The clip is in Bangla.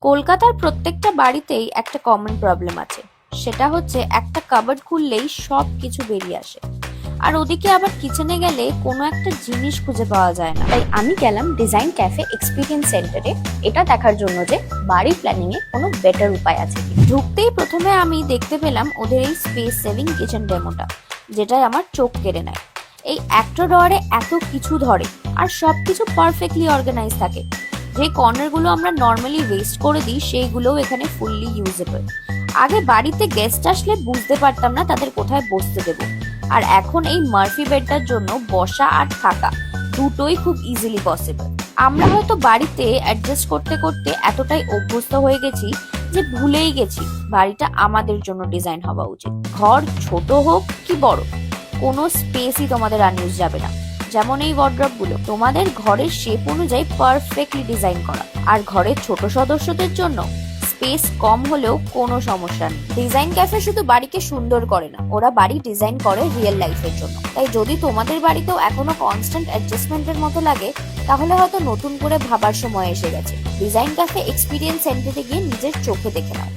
কলকাতার প্রত্যেকটা বাড়িতেই একটা কমন প্রবলেম আছে। সেটা হচ্ছে একটা কাবার্ড খুললেই সব কিছু বেরিয়ে আসে, আর ওদিকে আবার কিচেনে গেলে কোনো একটা জিনিস খুঁজে পাওয়া যায় না। তাই আমি গেলাম ডিজাইন ক্যাফে এক্সপিরিয়েন্স সেন্টারে এটা দেখার জন্য যে বাড়ি প্ল্যানিং এ কোনো বেটার উপায় আছে কি। ঢুকতেই প্রথমে আমি দেখতে পেলাম ওদের এই স্পেস সেভিং কিচেন ডেমোটা, যেটাই আমার চোখ কেড়ে নেয়। এই একটা ড্রয়ারে এত কিছু ধরে আর সবকিছু পারফেক্টলি অর্গানাইজ থাকে। যে কর্নারগুলো আমরা নর্মালি ওয়েস্ট করে দিই সেইগুলোও এখানে ফুললি ইউজেবল। আগে বাড়িতে গেস্ট আসলে বুঝতে পারতাম না তাদের কোথায় বসতে দেবো, আর এখন এই মার্ফি বেডটার জন্য বসা আর থাকা দুটোই খুব ইজিলি পসিবল। আমরা হয়তো বাড়িতে অ্যাডজাস্ট করতে করতে এতটাই অভ্যস্ত হয়ে গেছি যে ভুলেই গেছি বাড়িটা আমাদের জন্য ডিজাইন হওয়া উচিত। ঘর ছোট হোক কি বড়, কোনো স্পেসই তোমাদের আনইউজ যাবে না। যেমন এই ওয়ার্ড্রপ গুলো তোমাদের ঘরের শেপ অনুযায়ী পারফেক্টলি ডিজাইন করা, আর ঘরের ছোট সদস্যদের জন্য স্পেস কম হলেও কোনো সমস্যা নেই। ডিজাইন ক্যাফে শুধু বাড়িকে সুন্দর করে না, ওরা বাড়ি ডিজাইন করে রিয়েল লাইফের জন্য। তাই যদি তোমাদের বাড়িতেও এখনো কনস্ট্যান্ট অ্যাডজাস্টমেন্টের মতো লাগে, তাহলে হয়তো নতুন করে ভাবার সময় এসে গেছে। ডিজাইন ক্যাফে এক্সপিরিয়েন্স সেন্টারে গিয়ে নিজের চোখে দেখে নাও।